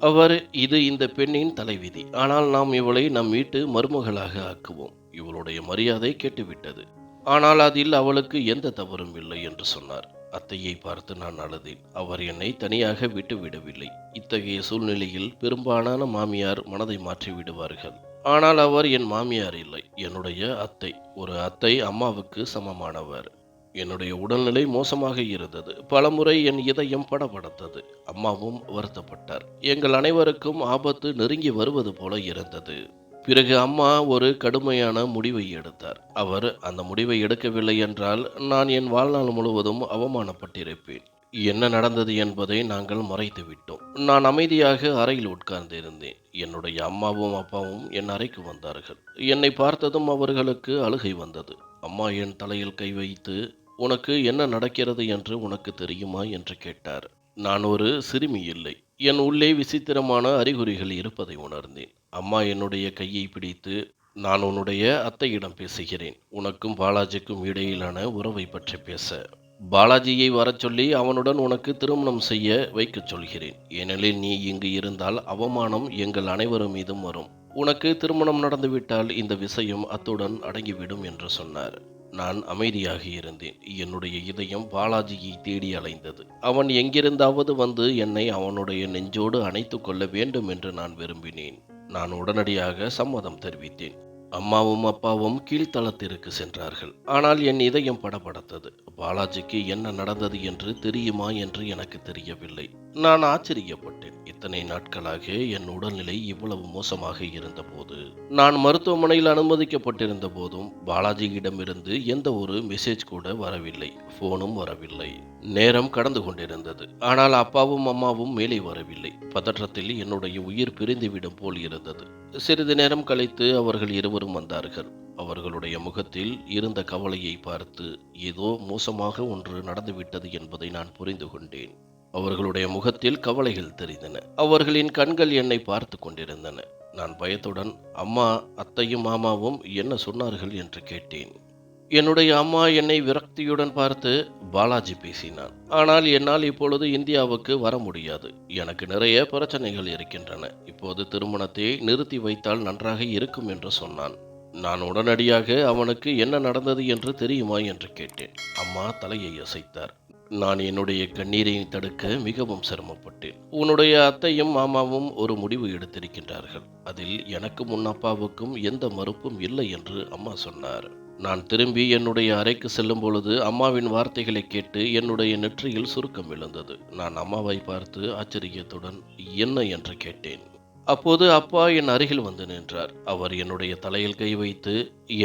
Speaker 1: அவர் இது இந்த பெண்ணின் தலைவிதி. ஆனால் நாம் இவளை நம் வீட்டு மருமகளாக ஆக்குவோம். இவளுடைய மரியாதை கெட்டுவிட்டது. ஆனால் அதில் அவளுக்கு எந்த தவறும் இல்லை என்று சொன்னார். அத்தையை பார்த்து நான் அழுதேன். அவர் என்னை தனியாக விட்டு விடவில்லை. இத்தகைய சூழ்நிலையில் பெரும்பாலான மாமியார் மனதை மாற்றி விடுவார்கள். ஆனால் அவர் என் மாமியார் இல்லை, என்னுடைய அத்தை. ஒரு அத்தை அம்மாவுக்கு சமமானவர். என்னுடைய உடல்நிலை மோசமாக இருந்தது. பலமுறை என் இதயம் படபடத்தது. அம்மாவும் வருத்தப்பட்டார். எங்கள் அனைவருக்கும் ஆபத்து நெருங்கி வருவது போல இருந்தது. பிறகு அம்மா ஒரு கடுமையான முடிவை எடுத்தார். அவர் அந்த முடிவை எடுக்கவில்லை என்றால் நான் என் வாழ்நாள் முழுவதும் அவமானப்பட்டிருப்பேன். என்ன நடந்தது என்பதை நாங்கள் மறைத்து விட்டோம். நான் அமைதியாக அறையில் உட்கார்ந்திருந்தேன். என்னுடைய அம்மாவும் அப்பாவும் என் அறைக்கு வந்தார்கள். என்னை பார்த்ததும் அவர்களுக்கு அழுகை வந்தது. அம்மா என் தலையில் கை வைத்து, உனக்கு என்ன நடக்கிறது என்று உனக்கு தெரியுமா என்று கேட்டார். நான் ஒரு சிறுமி இல்லை. என் உள்ளே விசித்திரமான அறிகுறிகள் இருப்பதை உணர்ந்தேன். அம்மா என்னுடைய கையை பிடித்து, நான் உன்னுடைய அத்தையிடம் பேசுகிறேன். உனக்கும் பாலாஜிக்கும் இடையிலான உறவை பற்றி பேச. பாலாஜியை வரச் சொல்லி அவனுடன் உனக்கு திருமணம் செய்ய வைக்கச் சொல்கிறேன். ஏனெனில் நீ இங்கு இருந்தால் அவமானம் எங்கள் அனைவரும் மீதும் வரும். உனக்கு திருமணம் நடந்துவிட்டால் இந்த விஷயம் அத்துடன் அடங்கிவிடும் என்று சொன்னார். நான் அமைதியாக இருந்தேன். என்னுடைய இதயம் பாலாஜியை தேடி அலைந்தது. அவன் எங்கிருந்தாவது வந்து என்னை அவனுடைய நெஞ்சோடு அணைத்து கொள்ள வேண்டும் என்று நான் விரும்பினேன். நான் உடனடியாக சம்மதம் தெரிவித்தேன். அம்மாவும் அப்பாவும் கீழ்த்தளத்திற்கு சென்றார்கள். ஆனால் என் இதயம் படபடத்தது. பாலாஜிக்கு என்ன நடந்தது என்று தெரியுமா என்று எனக்கு தெரியவில்லை. நான் ஆச்சரியப்பட்டேன். இத்தனை நாட்களாக என் உடல்நிலை இவ்வளவு மோசமாக இருந்தபோது, நான் மருத்துவமனையில் அனுமதிக்கப்பட்டிருந்த போதும் பாலாஜியிடமிருந்து எந்த ஒரு மெசேஜ் கூட வரவில்லை. போனும் வரவில்லை. நேரம் கடந்து கொண்டிருந்தது. ஆனால் அப்பாவும் அம்மாவும் மேலே வரவில்லை. பதற்றத்தில் என்னுடைய உயிர் பிரிந்துவிடும் போல் இருந்தது. சிறிது நேரம் கழித்து அவர்கள் இருவரும் வந்தார்கள். அவர்களுடைய முகத்தில் இருந்த கவலையை பார்த்து ஏதோ மோசமாக ஒன்று நடந்துவிட்டது என்பதை நான் புரிந்து கொண்டேன். அவர்களுடைய முகத்தில் கவலைகள் தெரிந்தன. அவர்களின் கண்கள் என்னை பார்த்து கொண்டிருந்தன. நான் பயத்துடன், அம்மா, அத்தையும் மாமாவும் என்ன சொன்னார்கள் என்று கேட்டேன். என்னுடைய அம்மா என்னை விரக்தியுடன் பார்த்து, பாலாஜி பேசினான். ஆனால் என்னால் இப்பொழுது இந்தியாவுக்கு வர முடியாது. எனக்கு நிறைய பிரச்சனைகள் இருக்கின்றன. இப்போது திருமணத்தை நிறுத்தி வைத்தால் நன்றாக இருக்கும் என்று சொன்னான். நான் உடனடியாக அவனுக்கு என்ன நடந்தது என்று தெரியுமா என்று கேட்டேன். அம்மா தலையை அசைத்தார். நான் என்னுடைய கண்ணீரை தடுக்க மிகவும் சிரமப்பட்டேன். உன்னுடைய அத்தையும் மாமாவும் ஒரு முடிவு எடுத்திருக்கின்றார்கள். அதில் எனக்கும் உன் அப்பாவுக்கும் எந்த மறுப்பும் இல்லை என்று அம்மா சொன்னார். நான் திரும்பி என்னுடைய அறைக்கு செல்லும் பொழுது அம்மாவின் வார்த்தைகளை கேட்டு என்னுடைய நெற்றியில் சுருக்கம் விழுந்தது. நான் அம்மாவை பார்த்து ஆச்சரியத்துடன் என்ன என்று கேட்டேன். அப்போது அப்பா என் அருகில் வந்து நின்றார். அவர் என்னுடைய தலையில் கை வைத்து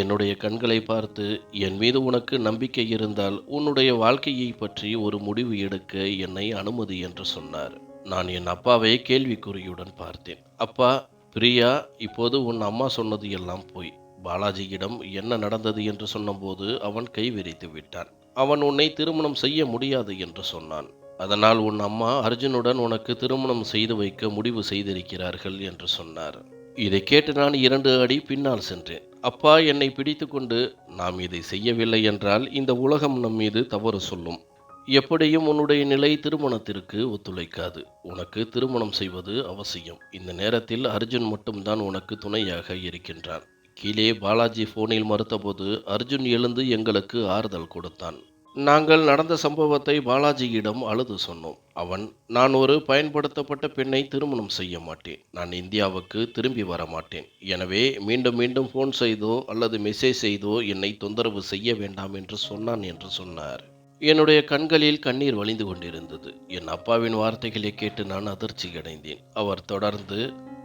Speaker 1: என்னுடைய கண்களை பார்த்து, என் மீது உனக்கு நம்பிக்கை இருந்தால் உன்னுடைய வாழ்க்கையை பற்றி ஒரு முடிவு எடுக்க என்னை அனுமதி என்று சொன்னார். நான் என் அப்பாவை கேள்விக்குறியுடன் பார்த்தேன். அப்பா, பிரியா இப்போது உன் அம்மா சொன்னது எல்லாம் போய். பாலாஜியிடம் என்ன நடந்தது என்று சொன்னபோது அவன் கை விரித்து விட்டான். அவன் உன்னை திருமணம் செய்ய முடியாது என்று சொன்னான். அதனால் உன் அம்மா அர்ஜுனுடன் உனக்கு திருமணம் செய்து வைக்க முடிவு செய்திருக்கிறார்கள் என்று சொன்னார். இதை கேட்டு நான் 2 அடி பின்னால் சென்றேன். அப்பா என்னை பிடித்து கொண்டு, நாம் இதை செய்யவில்லை என்றால் இந்த உலகம் நம் மீது தவறு சொல்லும். எப்படியும் உன்னுடைய நிலை திருமணத்திற்கு ஒத்துழைக்காது. உனக்கு திருமணம் செய்வது அவசியம். இந்த நேரத்தில் அர்ஜுன் மட்டும்தான் உனக்கு துணையாக இருக்கின்றான். கீழே பாலாஜி போனில் மறுத்தபோது அர்ஜுன் எழுந்து எங்களுக்கு ஆறுதல் கொடுத்தான். நாங்கள் நடந்த சம்பவத்தை பாலாஜியிடம் அழுது சொன்னோம். அவன், நான் ஒரு பயன்படுத்தப்பட்ட பெண்ணை திருமணம் செய்ய மாட்டேன். நான் இந்தியாவுக்கு திரும்பி வர மாட்டேன். எனவே மீண்டும் மீண்டும் போன் செய்தோ அல்லது மெசேஜ் செய்தோ என்னை தொந்தரவு செய்ய வேண்டாம் என்று சொன்னான் என்று சொன்னார். என்னுடைய கண்களில் கண்ணீர் வழிந்து கொண்டிருந்தது. என் அப்பாவின் வார்த்தைகளை கேட்டு நான் அதிர்ச்சி அடைந்தேன். அவர் தொடர்ந்து,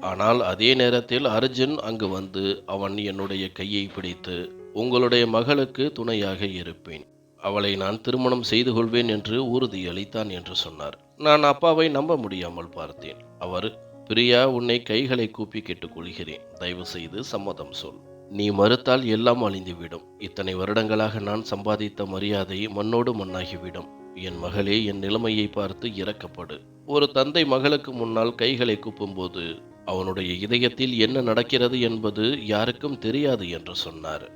Speaker 1: ஆனால் அதே நேரத்தில் அர்ஜுன் அங்கு வந்து அவன் என்னுடைய கையை பிடித்து, உங்களுடைய மகளுக்கு துணையாக இருப்பேன். அவளை நான் திருமணம் செய்து கொள்வேன் என்று உறுதியளித்தான் என்று சொன்னார். நான் அப்பாவை நம்ப முடியாமல் பார்த்தேன். அவர், பிரியா, உன்னை கைகளை கூப்பி கேட்டுக்கொள்கிறேன். தயவு செய்து சம்மதம் சொல். நீ மறுத்தால் எல்லாம் அழிந்துவிடும். இத்தனை வருடங்களாக நான் சம்பாதித்த மரியாதை மண்ணோடு மண்ணாகிவிடும். என் மகளே, என் நிலைமையை பார்த்து இரக்கப்படு. ஒரு தந்தை மகளுக்கு முன்னால் கைகளை கூப்பும்போது அவனுடைய இதயத்தில் என்ன நடக்கிறது என்பது யாருக்கும் தெரியாது என்று சொன்னார்.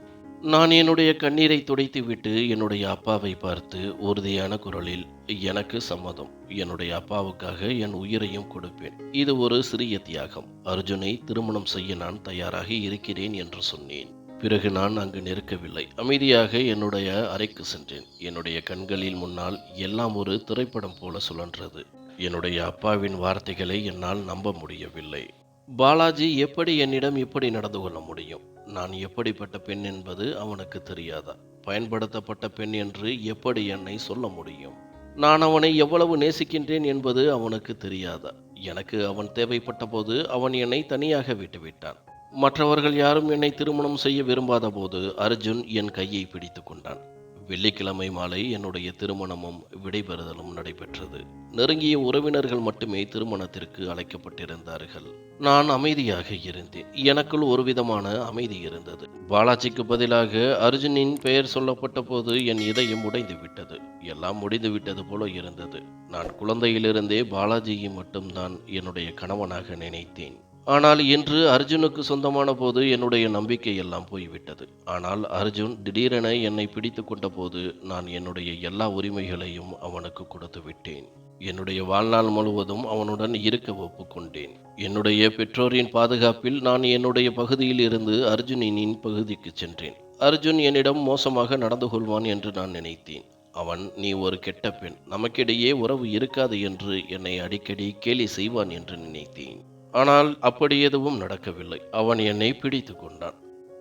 Speaker 1: நான் என்னுடைய கண்ணீரை துடைத்துவிட்டு என்னுடைய அப்பாவை பார்த்து உறுதியான குரலில், எனக்கு சம்மதம். என்னுடைய அப்பாவுக்காக என் உயிரையும் கொடுப்பேன். இது ஒரு சிறிய தியாகம். அர்ஜுனை திருமணம் செய்ய நான் தயாராக இருக்கிறேன் என்று சொன்னேன். பிறகு நான் அங்கு நிற்கவில்லை. அமைதியாக என்னுடைய அறைக்கு சென்றேன். என்னுடைய கண்களில் முன்னால் எல்லாம் ஒரு திரைப்படம் போல சுழன்றது. என்னுடைய அப்பாவின் வார்த்தைகளை என்னால் நம்ப முடியவில்லை. பாலாஜி எப்படி என்னிடம் இப்படி நடந்து கொள்ள முடியும்? நான் எப்படிப்பட்ட பெண் என்பது அவனுக்கு தெரியாதா? பயன்படுத்தப்பட்ட பெண் என்று எப்படி என்னை சொல்ல முடியும்? நான் அவனை எவ்வளவு நேசிக்கின்றேன் என்பது அவனுக்கு தெரியாதா? எனக்கு அவன் தேவைப்பட்ட போது அவன் என்னை தனியாக விட்டுவிட்டான். மற்றவர்கள் யாரும் என்னை திருமணம் செய்ய விரும்பாத போது அர்ஜுன் என் கையை பிடித்து கொண்டான். வெள்ளிக்கிழமை மாலை என்னுடைய திருமணமும் விடைபெறுதலும் நடைபெற்றது. நெருங்கிய உறவினர்கள் மட்டுமே திருமணத்திற்கு அழைக்கப்பட்டிருந்தார்கள். நான் அமைதியாக இருந்தேன். எனக்குள் ஒரு விதமான அமைதி இருந்தது. பாலாஜிக்கு பதிலாக அர்ஜுனின் பெயர் சொல்லப்பட்ட போது என் இதயம் உடைந்து விட்டது. எல்லாம் முடிந்து விட்டது போல இருந்தது. நான் குழந்தையிலிருந்தே பாலாஜியை மட்டும்தான் என்னுடைய கணவனாக நினைத்தேன். ஆனால் இன்று அர்ஜுனுக்கு சொந்தமான போது என்னுடைய நம்பிக்கை எல்லாம் போய்விட்டது. ஆனால் அர்ஜுன் திடீரென என்னை பிடித்து கொண்ட போது நான் என்னுடைய எல்லா உரிமைகளையும் அவனுக்கு கொடுத்து விட்டேன். என்னுடைய வாழ்நாள் முழுவதும் அவனுடன் இருக்க ஒப்புக்கொண்டேன். என்னுடைய பெற்றோரின் பாதுகாப்பில் நான் என்னுடைய பகுதியில் இருந்து அர்ஜுனின் பகுதிக்கு சென்றேன். அர்ஜுன் என்னிடம் மோசமாக நடந்து கொள்வான் என்று நான் நினைத்தேன். அவன், நீ ஒரு கெட்ட பெண், நமக்கிடையே உறவு இருக்காது என்று என்னை அடிக்கடி கேலி செய்வான் என்று நினைத்தேன். ஆனால் அப்படி எதுவும் நடக்கவில்லை. அவன் என்னை பிடித்து கொண்டான்.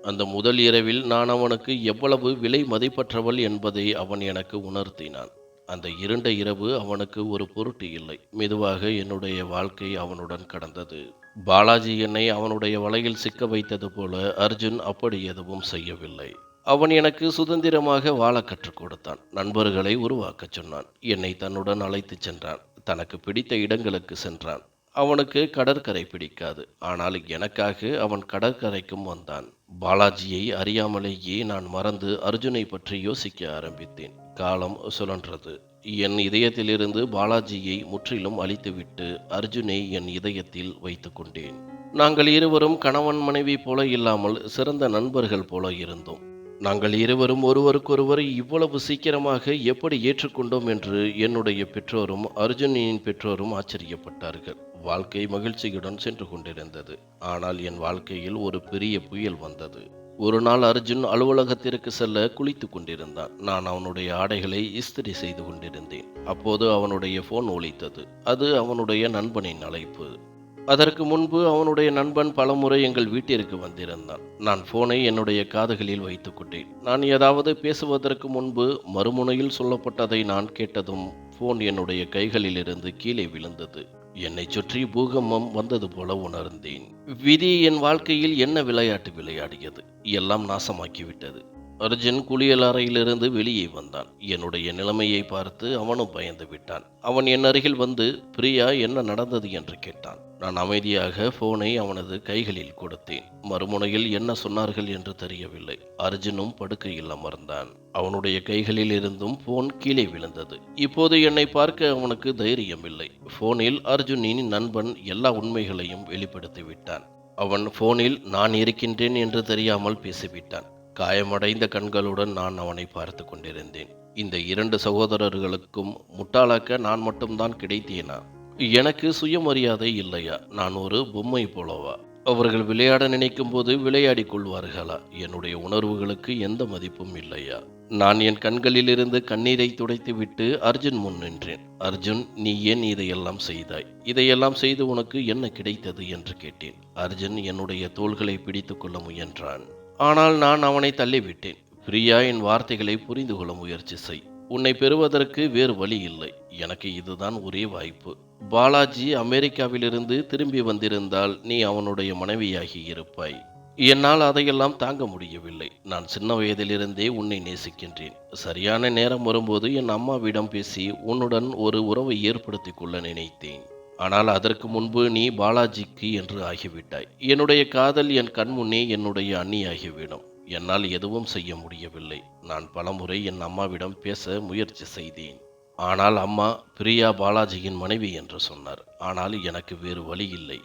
Speaker 1: அந்த முதல் இரவில் நான் அவனுக்கு எவ்வளவு விலை மதிப்பற்றவள் என்பதை அவன் எனக்கு உணர்த்தினான். அந்த இருண்ட இரவு அவனுக்கு ஒரு பொருட்டு இல்லை. மெதுவாக என்னுடைய வாழ்க்கை அவனுடன் கடந்தது. பாலாஜி என்னை அவனுடைய வலையில் சிக்க வைத்தது போல அர்ஜுன் அப்படி எதுவும் செய்யவில்லை. அவன் எனக்கு சுதந்திரமாக வாழ கற்றுக் கொடுத்தான். நண்பர்களை உருவாக்கச் சொன்னான். என்னை தன்னுடன் அழைத்து சென்றான். தனக்கு பிடித்த இடங்களுக்கு சென்றான். அவனுக்கு கடற்கரை பிடிக்காது. ஆனால் எனக்காக அவன் கடற்கரைக்கும் வந்தான். பாலாஜியை அறியாமலேயே நான் மறந்து அர்ஜுனை பற்றி யோசிக்க ஆரம்பித்தேன். காலம் சுழன்றது. என் இதயத்திலிருந்து பாலாஜியை முற்றிலும் அழித்துவிட்டு அர்ஜுனை என் இதயத்தில் வைத்து கொண்டேன். நாங்கள் இருவரும் கணவன் மனைவி போல இல்லாமல் சிறந்த நண்பர்கள் போல இருந்தோம். நாங்கள் இருவரும் ஒருவருக்கொருவர் இவ்வளவு சீக்கிரமாக எப்படி ஏற்றுக்கொண்டோம் என்று என்னுடைய பெற்றோரும் அர்ஜுனின் பெற்றோரும் ஆச்சரியப்பட்டார்கள். வாழ்க்கை மகிழ்ச்சியுடன் சென்று கொண்டிருந்தது. ஆனால் என் வாழ்க்கையில் ஒரு பெரிய புயல் வந்தது. ஒரு நாள் அர்ஜுன் அலுவலகத்திற்கு செல்ல குளித்து கொண்டிருந்தான். நான் அவனுடைய ஆடைகளை இஸ்திரி செய்து கொண்டிருந்தேன். அப்போது அவனுடைய போன் ஒலித்தது. அது அவனுடைய நண்பனின் அழைப்பு. அதற்கு முன்பு அவனுடைய நண்பன் பலமுறை எங்கள் வீட்டிற்கு வந்திருந்தான். நான் போனை என்னுடைய காதுகளில் வைத்துக் கொண்டேன். நான் ஏதாவது பேசுவதற்கு முன்பு மறுமுனையில் சொல்லப்பட்டதை நான் கேட்டதும் போன் என்னுடைய கைகளில் இருந்து கீழே விழுந்தது. என்னை சுற்றி பூகம்பம் வந்தது போல உணர்ந்தேன். விதி என் வாழ்க்கையில் என்ன விளையாட்டு விளையாடியது. எல்லாம் நாசமாக்கிவிட்டது. அர்ஜுன் குளியல் அறையிலிருந்து வெளியே வந்தான். என்னுடைய நிலைமையை பார்த்து அவனும் பயந்து விட்டான். அவன் என் அருகில் வந்து, பிரியா, என்ன நடந்தது என்று கேட்டான். நான் அமைதியாக போனை அவனது கைகளில் கொடுத்தேன். மறுமுனையில் என்ன சொன்னார்கள் என்று தெரியவில்லை. அர்ஜுனும் படுக்கையில் அமர்ந்தான். அவனுடைய கைகளில் இருந்தும் போன் கீழே விழுந்தது. இப்போது என்னை பார்க்க அவனுக்கு தைரியம் இல்லை. போனில் அர்ஜுனின் நண்பன் எல்லா உண்மைகளையும் வெளிப்படுத்தி விட்டான். அவன் போனில் நான் இருக்கின்றேன் என்று தெரியாமல் பேசிவிட்டான். காயமடைந்த கண்களுடன் நான் அவனை பார்த்து கொண்டிருந்தேன். இந்த இரண்டு சகோதரர்களுக்கும் முட்டாளாக்க நான் மட்டும்தான் கிடைத்தேனா? எனக்கு சுயமரியாதை இல்லையா? நான் ஒரு பொம்மை போலவா? அவர்கள் விளையாட நினைக்கும் போது விளையாடி கொள்வார்களா? என்னுடைய உணர்வுகளுக்கு எந்த மதிப்பும் இல்லையா? நான் என் கண்களிலிருந்து கண்ணீரை துடைத்துவிட்டு அர்ஜுன் முன் நின்றேன். அர்ஜுன், நீ ஏன் இதையெல்லாம் செய்தாய்? இதையெல்லாம் செய்து உனக்கு என்ன கிடைத்தது என்று கேட்டேன். அர்ஜுன் என்னுடைய தோள்களை பிடித்து கொள்ள முயன்றான். ஆனால் நான் அவனை தள்ளிவிட்டேன். பிரியா, என் வார்த்தைகளை புரிந்து கொள்ள முயற்சி செய். உன்னை பெறுவதற்கு வேறு வழி இல்லை. எனக்கு இதுதான் ஒரே வாய்ப்பு. பாலாஜி அமெரிக்காவிலிருந்து திரும்பி வந்திருந்தால் நீ அவனுடைய மனைவியாகி இருப்பாய். என்னால் அதையெல்லாம் தாங்க முடியவில்லை. நான் சின்ன வயதிலிருந்தே உன்னை நேசிக்கின்றேன். சரியான நேரம் வரும்போது என் அம்மாவிடம் பேசி உன்னுடன் ஒரு உறவை ஏற்படுத்திக் கொள்ள நினைத்தேன். ஆனால் அதற்கு முன்பு நீ பாலாஜிக்கு என்று ஆகிவிட்டாய். என்னுடைய காதல் என் கண்முன்னே என்னுடைய அண்ணியாகிவிடும். என்னால் எதுவும் செய்ய முடியவில்லை. நான் பலமுறை என் அம்மாவிடம் பேச முயற்சி செய்தேன். ஆனால் அம்மா பிரியா பாலாஜியின் மனைவி என்று சொன்னார். ஆனால் எனக்கு வேறு வழி இல்லை.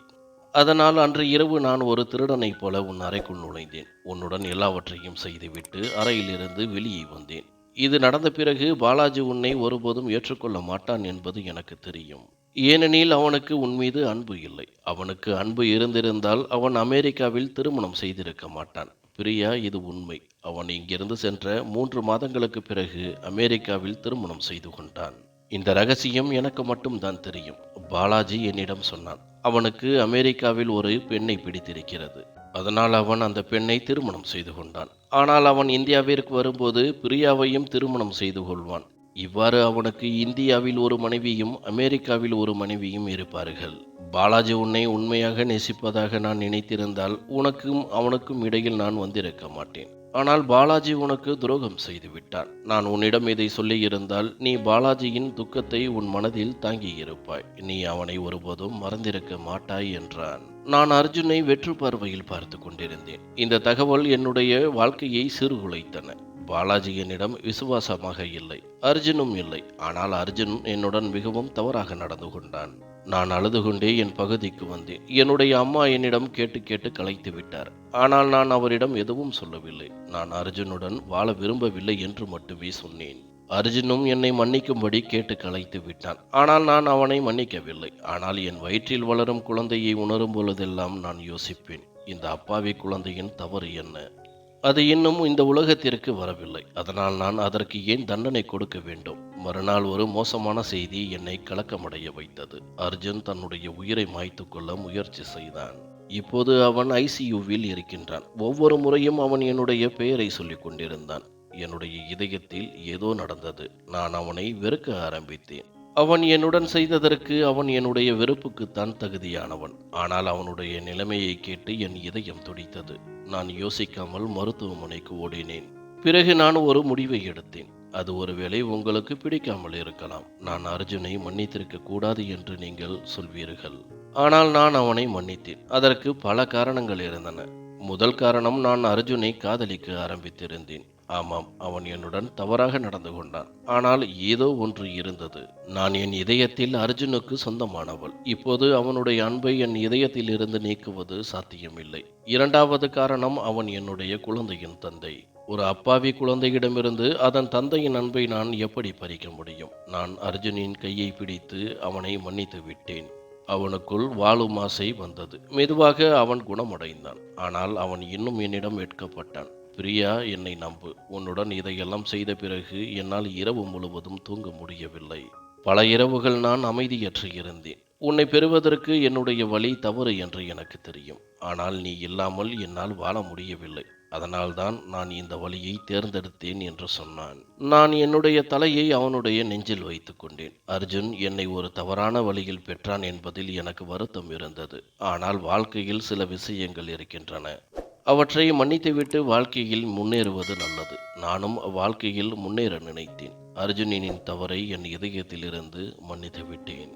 Speaker 1: அதனால் அன்று இரவு நான் ஒரு திருடனைப் போல உன் அறைக்குள் நுழைந்தேன். உன்னுடன் எல்லாவற்றையும் செய்துவிட்டு அறையிலிருந்து வெளியே வந்தேன். இது நடந்த பிறகு பாலாஜி உன்னை ஒருபோதும் ஏற்றுக்கொள்ள மாட்டான் என்பது எனக்கு தெரியும். ஏனெனில் அவனுக்கு உன் மீது அன்பு இல்லை. அவனுக்கு அன்பு இருந்திருந்தால் அவன் அமெரிக்காவில் திருமணம் செய்திருக்க மாட்டான். பிரியா, இது உண்மை. அவன் இங்கிருந்து சென்ற 3 மாதங்களுக்கு பிறகு அமெரிக்காவில் திருமணம் செய்து கொண்டான். இந்த ரகசியம் எனக்கு மட்டும்தான் தெரியும். பாலாஜி என்னிடம் சொன்னான். அவனுக்கு அமெரிக்காவில் ஒரு பெண்ணை பிடித்திருக்கிறது. அதனால் அவன் அந்த பெண்ணை திருமணம் செய்து கொண்டான். ஆனால் அவன் இந்தியாவிற்கு வரும்போது பிரியாவையும் திருமணம் செய்து கொள்வான். இவ்வாறு அவனுக்கு இந்தியாவில் ஒரு மனைவியும் அமெரிக்காவில் ஒரு மனைவியும் இருப்பார்கள். பாலாஜி உன்னை உண்மையாக நேசிப்பதாக நான் நினைத்திருந்தால் உனக்கும் அவனுக்கும் இடையில் நான் வந்திருக்க மாட்டேன். ஆனால் பாலாஜி உனக்கு துரோகம் செய்து விட்டான். நான் உன்னிடம் இதை சொல்லியிருந்தால் நீ பாலாஜியின் துக்கத்தை உன் மனதில் தாங்கியிருப்பாய். நீ அவனை ஒருபோதும் மறந்திருக்க மாட்டாய் என்றான். நான் அர்ஜுனை வெற்று பார்வையில் பார்த்து கொண்டிருந்தேன். இந்த தகவல் என்னுடைய வாழ்க்கையை சீர்குலைத்தன. பாலாஜி என்னிடம் விசுவாசமாக இல்லை, அர்ஜுனும் இல்லை. ஆனால் அர்ஜுன் என்னுடன் மிகவும் தவறாக நடந்து கொண்டான். நான் அழுது கொண்டே என் பகுதிக்கு வந்தேன். என்னுடைய அம்மா என்னிடம் கேட்டு கேட்டு கலைத்து விட்டார். ஆனால் நான் அவரிடம் எதுவும் சொல்லவில்லை. நான் அர்ஜுனுடன் வாழ விரும்பவில்லை என்று மட்டுமே சொன்னேன். அர்ஜுனும் என்னை மன்னிக்கும்படி கேட்டு கலைத்து விட்டான். ஆனால் நான் அவனை மன்னிக்கவில்லை. ஆனால் என் வயிற்றில் வளரும் குழந்தையை உணரும் பொழுதெல்லாம் நான் யோசிப்பேன், இந்த அப்பாவி குழந்தையின் தவறு என்ன? அது இன்னும் இந்த உலகத்திற்கு வரவில்லை. அதனால் நான் அதற்கு ஏன் தண்டனை கொடுக்க வேண்டும்? மறுநாள் ஒரு மோசமான செய்தி என்னை கலக்கமடைய வைத்தது. அர்ஜுன் தன்னுடைய உயிரை மாய்த்து கொள்ள முயற்சி செய்தான். இப்போது அவன் ஐசியூவில் இருக்கின்றான். ஒவ்வொரு முறையும் அவன் என்னுடைய பெயரை சொல்லிக் கொண்டிருந்தான். என்னுடைய இதயத்தில் ஏதோ நடந்தது. நான் அவனை வெறுக்க ஆரம்பித்தேன். அவன் என்னுடன் செய்ததற்கு அவன் என்னுடைய வெறுப்புக்குத்தான் தகுதியானவன். ஆனால் அவனுடைய நிலைமையை கேட்டு என் இதயம் துடித்தது. நான் யோசிக்காமல் மருத்துவமனைக்கு ஓடினேன். பிறகு நான் ஒரு முடிவை எடுத்தேன். அது ஒருவேளை உங்களுக்கு பிடிக்காமல் இருக்கலாம். நான் அர்ஜுனை மன்னித்திருக்க கூடாது என்று நீங்கள் சொல்வீர்கள். ஆனால் நான் அவனை மன்னித்தேன். அதற்கு பல காரணங்கள் இருந்தன. முதல் காரணம், நான் அர்ஜுனை காதலிக்க ஆரம்பித்திருந்தேன். ஆமாம், அவன் என்னுடன் தவறாக நடந்து கொண்டான். ஆனால் ஏதோ ஒன்று இருந்தது. நான் என் இதயத்தில் அர்ஜுனுக்கு சொந்தமானவள். இப்போது அவனுடைய அன்பை என் இதயத்தில் இருந்து நீக்குவது சாத்தியமில்லை. இரண்டாவது காரணம், அவன் என்னுடைய குழந்தையின் தந்தை. ஒரு அப்பாவி குழந்தையிடமிருந்து அதன் தந்தையின் அன்பை நான் எப்படி பறிக்க முடியும்? நான் அர்ஜுனின் கையை பிடித்து அவனை மன்னித்து விட்டேன். அவனுக்குள் வாழும் ஆசை வந்தது. மெதுவாக அவன் குணமடைந்தான். ஆனால் அவன் இன்னும் என்னிடம் வெட்கப்பட்டான். பிரியா, என்னை நம்பு. உன்னுடன் இதையெல்லாம் செய்த பிறகு என்னால் இரவு முழுவதும் தூங்க முடியவில்லை. பல இரவுகள் நான் அமைதியற்று இருந்தேன். உன்னை பெறுவதற்கு என்னுடைய வழி தவறு என்று எனக்கு தெரியும். ஆனால் நீ இல்லாமல் என்னால் வாழ முடியவில்லை. அதனால்தான் நான் இந்த வழியை தேர்ந்தெடுத்தேன் என்று சொன்னான். நான் என்னுடைய தலையை அவனுடைய நெஞ்சில் வைத்துக் கொண்டேன். அர்ஜுன் என்னை ஒரு தவறான வழியில் பெற்றான் என்பதில் எனக்கு வருத்தம் இருந்தது. ஆனால் வாழ்க்கையில் சில விஷயங்கள் இருக்கின்றன. அவற்றை மன்னித்துவிட்டு வாழ்க்கையில் முன்னேறுவது நல்லது. நானும் வாழ்க்கையில் முன்னேற நினைத்தேன். அர்ஜுனனின் தவறை என் இதயத்திலிருந்து மன்னித்து விட்டேன்.